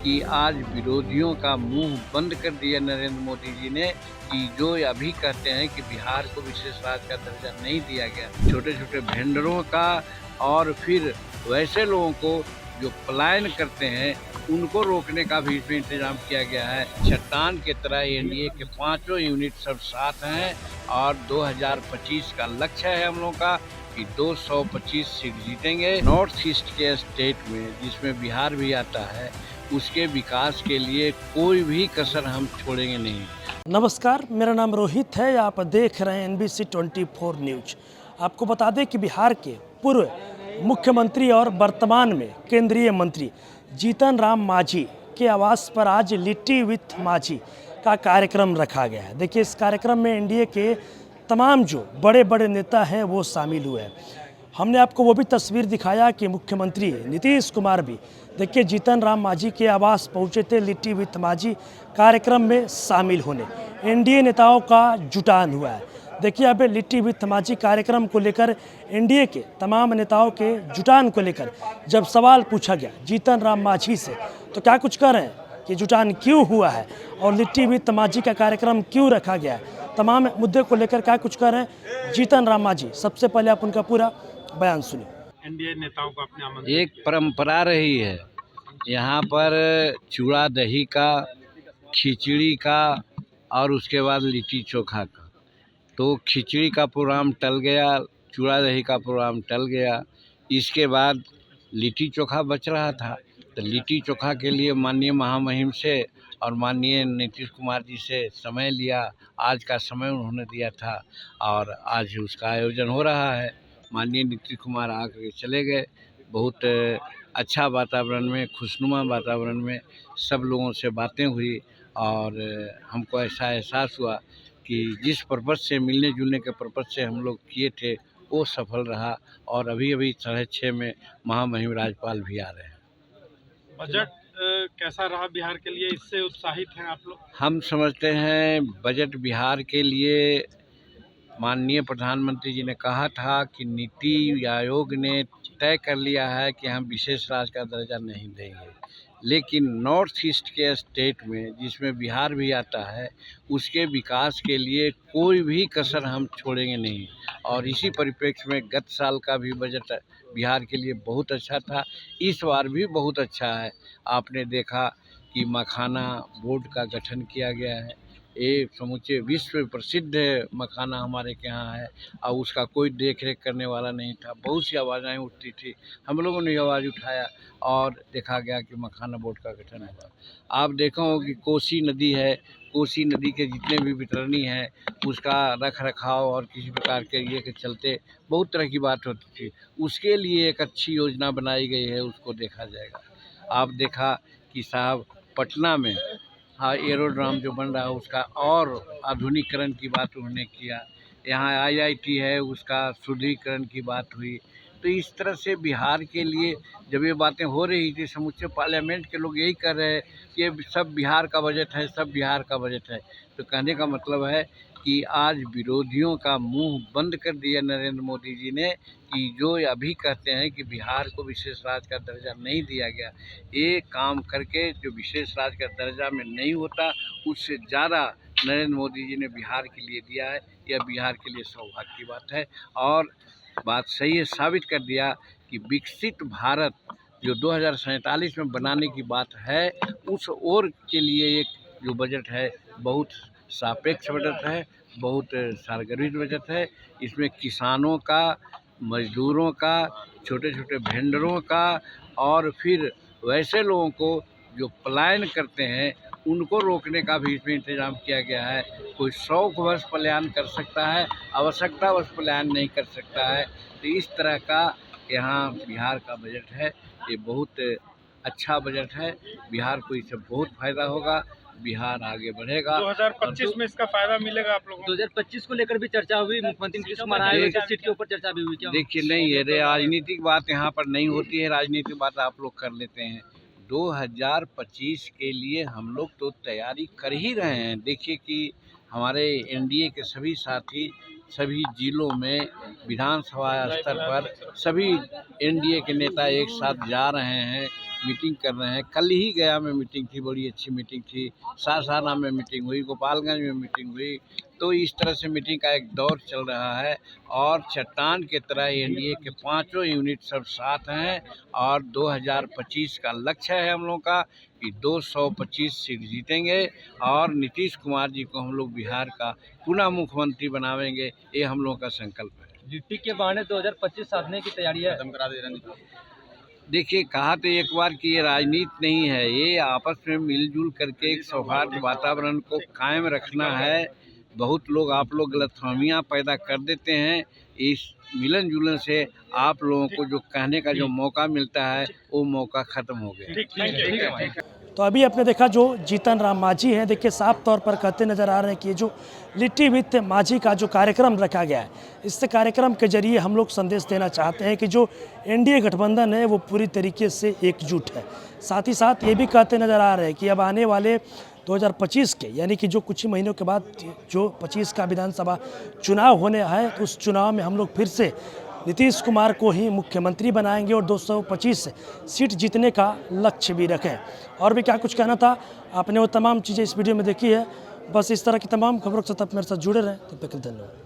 कि आज विरोधियों का मुंह बंद कर दिया नरेंद्र मोदी जी ने कि जो अभी कहते हैं कि बिहार को विशेष राज्य का दर्जा नहीं दिया गया। छोटे छोटे वेंडरों का और फिर वैसे लोगों को जो पलायन करते हैं उनको रोकने का भी इसमें इंतजाम किया गया है। चट्टान की तरह एनडीए के पांचों यूनिट सब साथ हैं और 2025 का लक्ष्य है हम लोग का कि 225 सीट जीतेंगे। नॉर्थ ईस्ट के स्टेट में जिसमें बिहार भी आता है उसके विकास के लिए कोई भी कसर हम छोड़ेंगे नहीं। नमस्कार, मेरा नाम रोहित है। आप देख रहे हैं NBC 24 न्यूज। आपको बता दें कि बिहार के पूर्व मुख्यमंत्री और वर्तमान में केंद्रीय मंत्री जीतन राम मांझी के आवास पर आज लिट्टी विथ मांझी का कार्यक्रम रखा गया है। देखिए, इस कार्यक्रम में एनडीए के तमाम जो बड़े बड़े नेता हैं वो शामिल हुए हैं। हमने आपको वो भी तस्वीर दिखाया कि मुख्यमंत्री नीतीश कुमार भी देखिए जीतन राम मांझी के आवास पहुंचे थे लिट्टी विथ मांझी कार्यक्रम में शामिल होने। एनडीए नेताओं का जुटान हुआ है। देखिए, अब लिट्टी विथ मांझी कार्यक्रम को लेकर एनडीए के तमाम नेताओं के जुटान को लेकर जब सवाल पूछा गया जीतन राम मांझी से, तो क्या कुछ कह रहे हैं कि जुटान क्यों हुआ है और लिट्टी विथ मांझी का कार्यक्रम क्यों रखा गया है। तमाम मुद्दे को लेकर क्या कुछ कह रहे हैं जीतन राम मांझी। सबसे पहले आप उनका पूरा बयान सुनिए। एनडीए नेताओं को अपने आमंत्रित एक परंपरा रही है यहाँ पर चूड़ा दही का, खिचड़ी का और उसके बाद लिट्टी चोखा का। तो खिचड़ी का प्रोग्राम टल गया, चूड़ा दही का प्रोग्राम टल गया। इसके बाद लिट्टी चोखा बच रहा था, तो लिट्टी चोखा के लिए माननीय महामहिम से और माननीय नीतीश कुमार जी से समय लिया। आज का समय उन्होंने दिया था और आज उसका आयोजन हो रहा है। माननीय नीतीश कुमार आकर के चले गए। बहुत अच्छा वातावरण में, खुशनुमा वातावरण में सब लोगों से बातें हुई और हमको ऐसा एहसास हुआ कि जिस पर्पज़ से मिलने जुलने के पर्पज़ से हम लोग किए थे वो सफल रहा। और अभी 6:30 में महामहिम राज्यपाल भी आ रहे हैं। बजट कैसा रहा बिहार के लिए, इससे उत्साहित हैं आप लोग? हम समझते हैं बजट बिहार के लिए, माननीय प्रधानमंत्री जी ने कहा था कि नीति आयोग ने तय कर लिया है कि हम विशेष राज्य का दर्जा नहीं देंगे, लेकिन नॉर्थ ईस्ट के स्टेट में जिसमें बिहार भी आता है उसके विकास के लिए कोई भी कसर हम छोड़ेंगे नहीं। और इसी परिप्रेक्ष्य में गत साल का भी बजट बिहार के लिए बहुत अच्छा था, इस बार भी बहुत अच्छा है। आपने देखा कि मखाना बोर्ड का गठन किया गया है। ये समूचे विश्व प्रसिद्ध मखाना हमारे के यहाँ है और उसका कोई देख रेख करने वाला नहीं था। बहुत सी आवाज़ें उठती थी, हम लोगों ने आवाज़ उठाया और देखा गया कि मखाना बोर्ड का गठन हुआ। आप देखा हो कि कोसी नदी है, कोसी नदी के जितने भी वितरणी हैं उसका रख रखाव और किसी प्रकार के ये के चलते बहुत तरह की बात होती थी। उसके लिए एक अच्छी योजना बनाई गई है, उसको देखा जाएगा। आप देखा कि साहब पटना में हाँ एरोड्राम जो बन रहा है उसका और आधुनिकीकरण की बात उन्होंने किया। यहाँ आईआईटी है उसका सुदृढ़ीकरण की बात हुई। तो इस तरह से बिहार के लिए जब ये बातें हो रही थी, समूचे पार्लियामेंट के लोग यही कर रहे हैं कि ये सब बिहार का बजट है, सब बिहार का बजट है। तो कहने का मतलब है कि आज विरोधियों का मुंह बंद कर दिया नरेंद्र मोदी जी ने कि जो अभी कहते हैं कि बिहार को विशेष राज्य का दर्जा नहीं दिया गया। ये काम करके जो विशेष राज्य का दर्जा में नहीं होता उससे ज़्यादा नरेंद्र मोदी जी ने बिहार के लिए दिया है। यह बिहार के लिए सौभाग्य की बात है और बात सही है, साबित कर दिया कि विकसित भारत जो 2047 में बनाने की बात है उस ओर के लिए एक जो बजट है बहुत सापेक्ष बजट है, बहुत सारगर्भित बजट है। इसमें किसानों का, मजदूरों का, छोटे छोटे वेंडरों का और फिर वैसे लोगों को जो पलायन करते हैं उनको रोकने का भी इसमें इंतजाम किया गया है। कोई शौकवश पलायन कर सकता है, आवश्यकतावश पलायन नहीं कर सकता है। तो इस तरह का यहाँ बिहार का बजट है। ये बहुत अच्छा बजट है, बिहार को इससे बहुत फायदा होगा, बिहार आगे बढ़ेगा। 2025 में इसका फायदा मिलेगा आप लोगों को? 2025 को लेकर भी चर्चा हुई, मुख्यमंत्री नीतीश कुमार आए, सीट के ऊपर चर्चा भी हुई क्या? देखिए नहीं, ये राजनीतिक बात यहाँ पर नहीं होती है, राजनीतिक बात आप लोग कर लेते हैं। 2025 के लिए हम लोग तो तैयारी कर ही रहे हैं। देखिए कि हमारे एनडीए के सभी साथी सभी जिलों में विधानसभा स्तर पर सभी एनडीए के नेता एक साथ जा रहे हैं, मीटिंग कर रहे हैं। कल ही गया में मीटिंग थी, बड़ी अच्छी मीटिंग थी। सासाराम में मीटिंग हुई, गोपालगंज में मीटिंग हुई। तो इस तरह से मीटिंग का एक दौर चल रहा है और चट्टान की तरह एनडीए के पांचों यूनिट सब साथ हैं और 2025 का लक्ष्य है हम लोग का कि 225 सीट जीतेंगे और नीतीश कुमार जी को हम लोग बिहार का पुनः मुख्यमंत्री बनावेंगे। ये हम लोगों का संकल्प है। लिट्टी के बहाने 2025 साधने की तैयारी है। देखिए, कहा तो एक बार कि ये राजनीति नहीं है, ये आपस में मिलजुल करके एक सौहार्द वातावरण को कायम रखना है। बहुत लोग आप लोग गलतफहमियां पैदा कर देते हैं। इस मिलन जुलन से आप लोगों को जो कहने का जो मौका मिलता है वो मौका खत्म हो गया। तो अभी आपने देखा जो जीतन राम मांझी हैं, देखिए साफ तौर पर कहते नजर आ रहे हैं कि ये जो लिट्टी विथ मांझी का जो कार्यक्रम रखा गया है, इस कार्यक्रम के जरिए हम लोग संदेश देना चाहते हैं कि जो एनडीए गठबंधन है वो पूरी तरीके से एकजुट है। साथ ही साथ ये भी कहते नजर आ रहे हैं कि अब आने वाले 2025 के यानी कि जो कुछ ही महीनों के बाद जो 25 का विधानसभा चुनाव होने है, तो उस चुनाव में हम लोग फिर से नीतीश कुमार को ही मुख्यमंत्री बनाएंगे और 225 सीट जीतने का लक्ष्य भी रखें। और भी क्या कुछ कहना था, आपने वो तमाम चीज़ें इस वीडियो में देखी है। बस इस तरह की तमाम खबरों के साथ आप मेरे साथ जुड़े रहें। तब तक के लिए धन्यवाद।